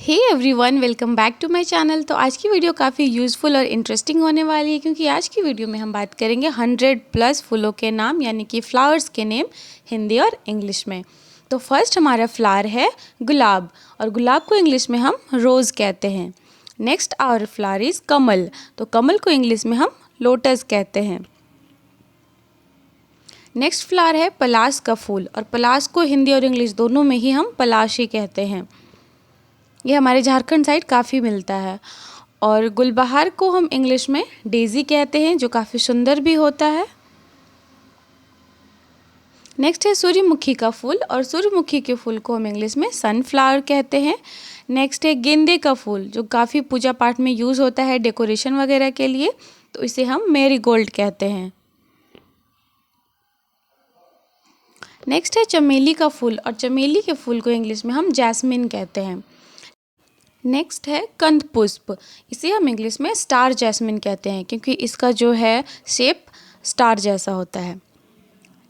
Hey everyone, welcome back to my channel. तो आज की वीडियो काफ़ी यूज़फुल और इंटरेस्टिंग होने वाली है, क्योंकि आज की वीडियो में हम बात करेंगे 100+ फूलों के नाम, यानी कि फ्लावर्स के नेम हिंदी और इंग्लिश में। तो फर्स्ट हमारा फ्लावर है गुलाब, और गुलाब को इंग्लिश में हम रोज़ कहते हैं। नेक्स्ट आवर फ्लावर इज़ कमल, तो कमल को इंग्लिश में हम लोटस कहते हैं। नेक्स्ट फ्लावर है पलाश का फूल, और पलाश को हिंदी और इंग्लिश दोनों में ही हम पलाश ही कहते हैं। ये हमारे झारखंड साइड काफ़ी मिलता है। और गुलबहार को हम इंग्लिश में डेज़ी कहते हैं, जो काफ़ी सुंदर भी होता है। नेक्स्ट है सूर्यमुखी का फूल, और सूर्यमुखी के फूल को हम इंग्लिश में सनफ्लावर कहते हैं। नेक्स्ट है गेंदे का फूल, जो काफ़ी पूजा पाठ में यूज़ होता है डेकोरेशन वगैरह के लिए, तो इसे हम मैरीगोल्ड कहते हैं। नेक्स्ट है चमेली का फूल, और चमेली के फूल को इंग्लिश में हम जैस्मिन कहते हैं। नेक्स्ट है कंद पुष्प, इसे हम इंग्लिश में स्टार जैस्मिन कहते हैं, क्योंकि इसका जो है शेप स्टार जैसा होता है।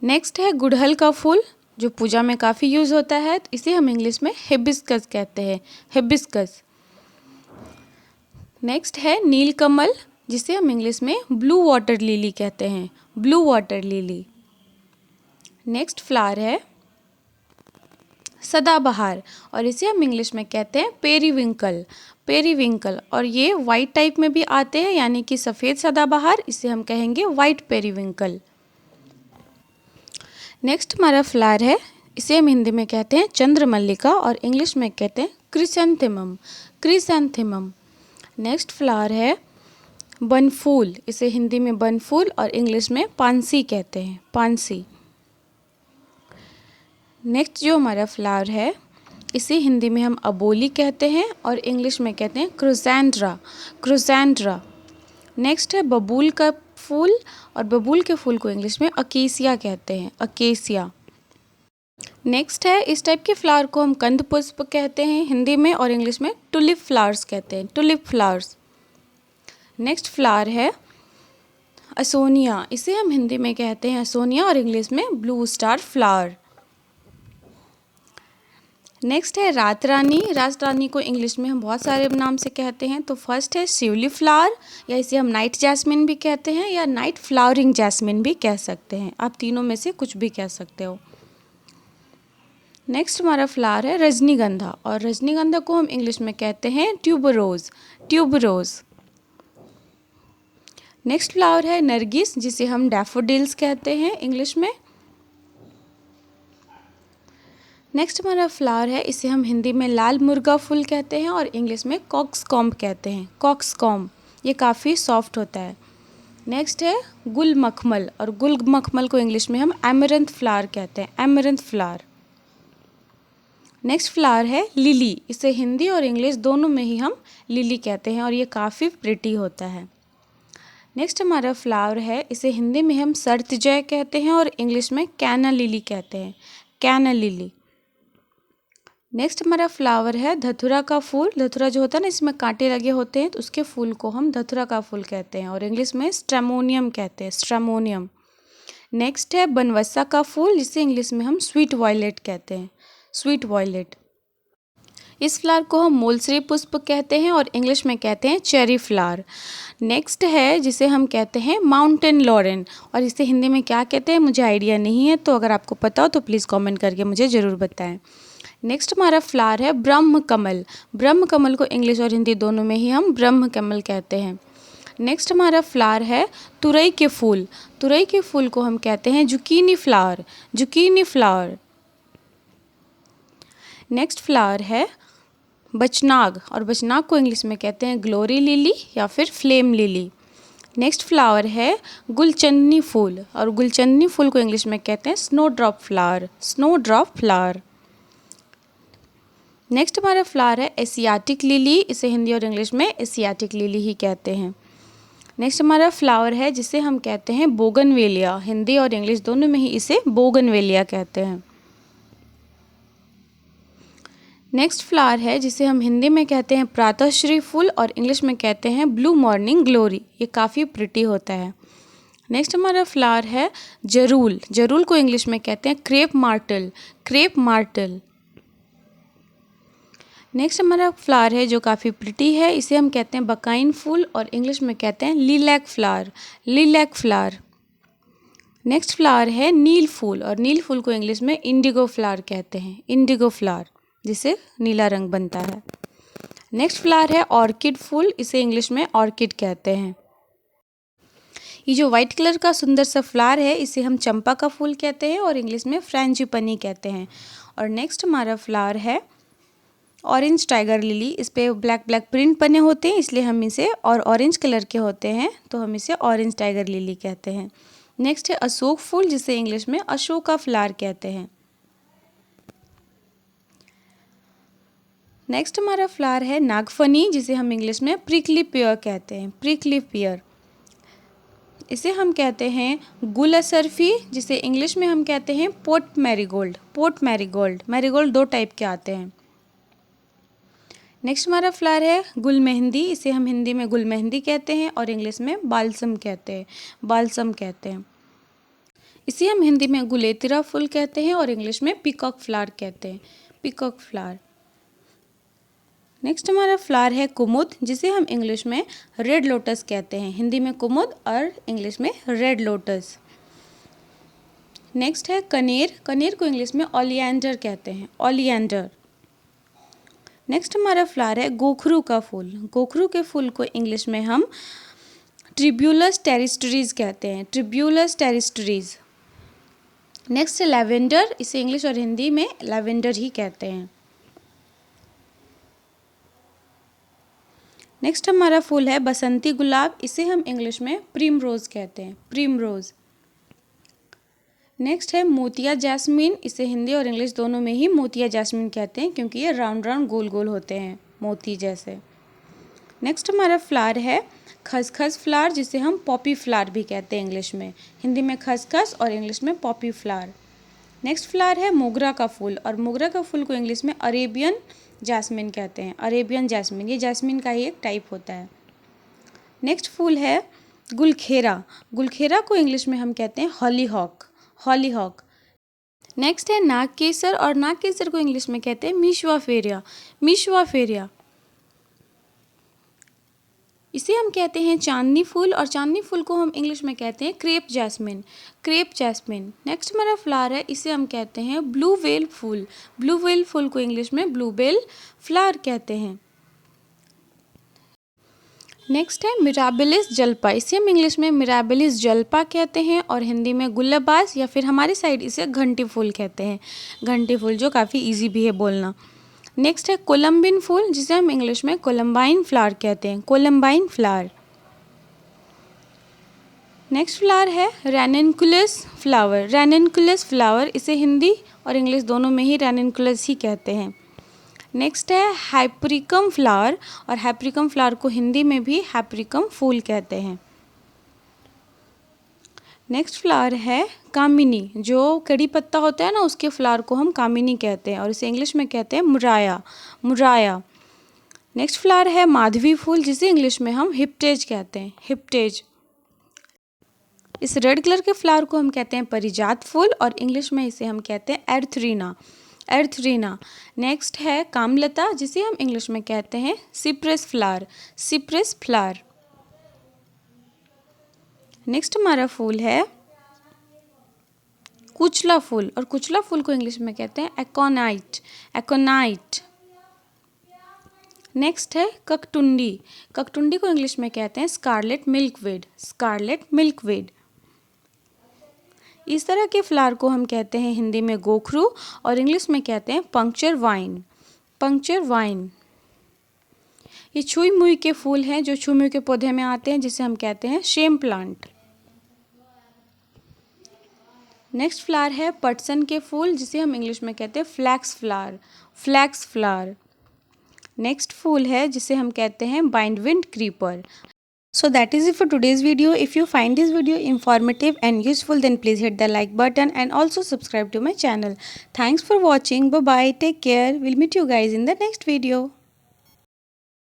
नेक्स्ट है गुड़हल का फूल, जो पूजा में काफ़ी यूज़ होता है, तो इसे हम इंग्लिश में हिबिस्कस कहते हैं, हिबिस्कस। नेक्स्ट है नीलकमल, जिसे हम इंग्लिश में ब्लू वाटर लिली कहते हैं, blue water lily. Next flower है सदाबहार, और इसे हम इंग्लिश में कहते हैं पेरीविंकल, पेरीविंकल। और ये वाइट टाइप में भी आते हैं, यानी कि सफ़ेद सदाबहार, इसे हम कहेंगे वाइट पेरीविंकल। नेक्स्ट हमारा फ्लावर है, इसे हम हिंदी में कहते हैं चंद्रमल्लिका, और इंग्लिश में कहते हैं क्रिसैंथेमम, क्रिसैंथेमम। नेक्स्ट फ्लावर है बनफूल, इसे हिंदी में बनफूल और इंग्लिश में पानसी कहते हैं, पानसी। नेक्स्ट जो हमारा फ्लावर है, इसे हिंदी में हम अबोली कहते हैं, और इंग्लिश में कहते हैं क्रोसैंड्रा, क्रोसैंड्रा। नेक्स्ट है बबूल का फूल, और बबूल के फूल को इंग्लिश में अकेसिया कहते हैं, अकेसिया। नेक्स्ट है, इस टाइप के फ्लावर को हम कंद पुष्प कहते हैं हिंदी में, और इंग्लिश में टुलिप फ्लावर्स कहते हैं, टुलिप फ्लावर्स। नेक्स्ट फ्लावर है असोनिया, इसे हम हिंदी में कहते हैं असोनिया, और इंग्लिश में ब्लू स्टार फ्लावर। नेक्स्ट है रात रानी, रात रानी को इंग्लिश में हम बहुत सारे नाम से कहते हैं। तो फर्स्ट है शिवली फ्लावर, या इसे हम नाइट जैस्मिन भी कहते हैं, या नाइट फ्लावरिंग जैस्मिन भी कह सकते हैं, आप तीनों में से कुछ भी कह सकते हो। नेक्स्ट हमारा फ्लावर है रजनीगंधा, और रजनीगंधा को हम इंग्लिश में कहते हैं ट्यूबरोज, ट्यूबरोज। नेक्स्ट फ्लावर है नरगिस, जिसे हम डैफोडिल्स कहते हैं इंग्लिश में। नेक्स्ट हमारा फ्लावर है, इसे हम हिंदी में लाल मुर्गा फूल कहते हैं, और इंग्लिश में कॉक्सकॉम्ब कहते हैं, कॉक्सकॉम्ब। ये काफ़ी सॉफ्ट होता है। नेक्स्ट है गुल मखमल, और गुल मखमल को इंग्लिश में हम एमरंथ फ्लावर कहते हैं, एमरंथ फ्लावर। नेक्स्ट फ्लावर है लिली, इसे हिंदी और इंग्लिश दोनों में ही हम लिली कहते हैं, और ये काफ़ी प्रिटी होता है। नेक्स्ट हमारा फ्लावर है, इसे हिंदी में हम सर्तजय कहते हैं, और इंग्लिश में कैना लिली कहते हैं, कैना लिली। नेक्स्ट हमारा फ्लावर है धतूरा का फूल, धतूरा जो होता है ना, इसमें कांटे लगे होते हैं, तो उसके फूल को हम धतूरा का फूल कहते हैं, और इंग्लिश में स्ट्रेमोनियम कहते हैं, स्ट्रेमोनियम। नेक्स्ट है बनवसा का फूल, जिसे इंग्लिश में हम स्वीट वायलेट कहते हैं, स्वीट वायलेट। इस फ्लावर को हम मोलसरी पुष्प कहते हैं, और इंग्लिश में कहते हैं चेरी फ्लावर। नेक्स्ट है, जिसे हम कहते हैं माउंटेन लॉरेन, और इसे हिंदी में क्या कहते हैं मुझे आइडिया नहीं है, तो अगर आपको पता हो तो प्लीज़ कमेंट करके मुझे ज़रूर बताएं। नेक्स्ट हमारा फ्लावर है ब्रह्म कमल, ब्रह्म कमल को इंग्लिश और हिंदी दोनों में ही हम ब्रह्म कमल कहते हैं। नेक्स्ट हमारा फ्लावर है तुरई के फूल, तुरई के फूल को हम कहते हैं zucchini flower, zucchini flower. Next flower है बचनाग, और बचनाग को इंग्लिश में कहते हैं ग्लोरी लिली या फिर फ्लेम लिली। नेक्स्ट फ्लावर है गुलचंदनी फूल, और गुलचंदनी फूल को इंग्लिश में कहते हैं snow drop flower, snow drop flower. Next हमारा फ्लावर है एशियाटिक लिली, इसे हिंदी और इंग्लिश में एशियाटिक लिली ही कहते हैं। नेक्स्ट हमारा फ्लावर है, जिसे हम कहते हैं बोगनवेलिया, हिंदी और इंग्लिश दोनों में ही इसे बोगनवेलिया कहते हैं। नेक्स्ट फ्लावर है, जिसे हम हिंदी में कहते हैं प्रातःश्री फूल, और इंग्लिश में कहते हैं ब्लू मॉर्निंग ग्लोरी, ये काफ़ी प्रिटी होता है। नेक्स्ट हमारा फ्लावर है जरूल, जरूल को इंग्लिश में कहते हैं crepe mortal, crepe mortal. Next हमारा फ्लावर है जो काफ़ी प्रिटी है, इसे हम कहते हैं बकाइन फूल और इंग्लिश में कहते हैं lilac flower, lilac flower. Next flower है नील फूल और नील फूल को इंग्लिश में इंडिगो फ्लावर कहते हैं, इंडिगो फ्लावर, जिससे नीला रंग बनता है। नेक्स्ट फ्लावर है ऑर्किड फूल, इसे इंग्लिश में ऑर्किड कहते हैं। ये जो वाइट कलर का सुंदर सा फ्लावर है इसे हम चंपा का फूल कहते हैं और इंग्लिश में फ्रेंजीपनी कहते हैं। और नेक्स्ट हमारा फ्लावर है ऑरेंज टाइगर लिली, इस पे ब्लैक ब्लैक प्रिंट बने होते हैं इसलिए हम इसे, और ऑरेंज कलर के होते हैं तो हम इसे ऑरेंज टाइगर लिली कहते हैं। नेक्स्ट है अशोक फूल, जिसे इंग्लिश में अशोका फ्लावर कहते हैं। नेक्स्ट हमारा फ्लावर है नागफनी, जिसे हम इंग्लिश में प्रिकली पेयर कहते हैं, प्रिकली पेयर। इसे हम कहते हैं गुलसरफी, जिसे इंग्लिश में हम कहते हैं pot marigold, pot marigold. Marigold दो टाइप के आते हैं। नेक्स्ट हमारा फ्लावर है गुल मेहंदी, इसे हम हिंदी में गुल मेहंदी कहते हैं और इंग्लिश में बालसम कहते हैं, बालसम कहते हैं। इसे हम हिंदी में गुलेतिरा फूल कहते हैं और इंग्लिश में पीकॉक फ्लावर कहते हैं, पीकॉक फ्लावर। नेक्स्ट हमारा फ्लावर है कुमुद, जिसे हम इंग्लिश में रेड लोटस कहते हैं, हिंदी में कुमुद और इंग्लिश में रेड लोटस। नेक्स्ट है कनेर, कनेर को इंग्लिश में ओलियंडर कहते हैं, ओलियंडर। नेक्स्ट हमारा फ्लावर है गोखरू का फूल, गोखरू के फूल को इंग्लिश में हम ट्रिब्यूलस टेरिस्टरीज कहते हैं, ट्रिब्यूलस टेरिस्टरीज। नेक्स्ट है लैवेंडर, इसे इंग्लिश और हिंदी में लैवेंडर ही कहते हैं। नेक्स्ट हमारा फूल है बसंती गुलाब, इसे हम इंग्लिश में प्रिमरोज कहते हैं, प्रिमरोज। नेक्स्ट है मोतिया जैस्मीन, इसे हिंदी और इंग्लिश दोनों में ही मोतिया जैस्मीन कहते हैं क्योंकि ये राउंड राउंड गोल गोल होते हैं मोती जैसे। नेक्स्ट हमारा फ्लावर है खसखस फ्लावर, जिसे हम पॉपी फ्लावर भी कहते हैं इंग्लिश में, हिंदी में खसखस और इंग्लिश में पॉपी फ्लावर। नेक्स्ट फ्लावर है मोगरा का फूल और मोगरा का फूल को इंग्लिश में अरेबियन जैस्मिन कहते हैं, अरेबियन जैस्मिन, ये जैस्मिन का ही एक टाइप होता है। नेक्स्ट फूल है गुलखेरा, गुलखेरा को इंग्लिश में हम कहते हैं हॉलीहॉक, हॉलीहॉक। नेक्स्ट है नागकेसर और नागकेसर को इंग्लिश में कहते हैं मीशुआ फेरिया, मीशुआ फेरिया। इसे हम कहते हैं चांदनी फूल और चांदनी फूल को हम इंग्लिश में कहते हैं crepe jasmine, crepe jasmine. Next हमारा फ्लावर है, इसे हम कहते हैं ब्लू वेल फूल, ब्लू वेल फूल को इंग्लिश में ब्लू बेल फ्लावर कहते हैं। नेक्स्ट है मिराबिलिस जल्पा, इसे हम इंग्लिश में मिराबिलिस जल्पा कहते हैं और हिंदी में गुल्लबाज या फिर हमारी साइड इसे घंटी फूल कहते हैं, घंटी फूल, जो काफ़ी इजी भी है बोलना। नेक्स्ट है कोलम्बिन फूल, जिसे हम इंग्लिश में कोलम्बाइन फ्लावर कहते हैं, कोलम्बाइन फ्लावर। नेक्स्ट फ्लावर है रैनिनकुलस फ्लावर, रैनिनकुलस फ्लावर, इसे हिंदी और इंग्लिश दोनों में ही रैनिनकुलस ही कहते हैं। नेक्स्ट है हैप्रिकम फ्लावर और हैप्रिकम फ्लावर को हिंदी में भी हैप्रिकम फूल कहते हैं। नेक्स्ट फ्लावर है कामिनी, जो कड़ी पत्ता होता है ना उसके फ्लावर को हम कामिनी कहते हैं और इसे इंग्लिश में कहते हैं मुराया, मुराया। नेक्स्ट फ्लावर है माधवी फूल, जिसे इंग्लिश में हम हिप्टेज कहते हैं, हिप्टेज। इस रेड कलर के फ्लावर को हम कहते हैं परिजात फूल और इंग्लिश में इसे हम कहते हैं एर्थरीना, एर्थरीना। नेक्स्ट है कामलता, जिसे हम इंग्लिश में कहते हैं सिप्रेस फ्लावर, सिप्रेस फ्लावर। नेक्स्ट हमारा फूल है कुचला फूल और कुचला फूल को इंग्लिश में कहते हैं एकोनाइट, एकोनाइट। नेक्स्ट है ककटुंडी, ककटुंडी को इंग्लिश में कहते हैं स्कारलेट मिल्कवीड, स्कारलेट मिल्कवीड। इस तरह के फ्लावर को हम कहते हैं हिंदी में गोखरू और इंग्लिश में कहते हैं पंक्चर वाइन, पंक्चर वाइन। ये छुई मुई के फूल हैं जो छुई मुई के पौधे में आते हैं, जिसे हम कहते हैं शेम प्लांट। नेक्स्ट फ्लावर है पटसन के फूल, जिसे हम इंग्लिश में कहते हैं flax flower, flax flower. Next फूल है जिसे हम कहते हैं bindweed creeper. So that is it for today's video. If you find this video informative and useful, then please hit the like button and also subscribe to my channel. Thanks for watching. Bye bye. Take care. We'll meet you guys in the next video.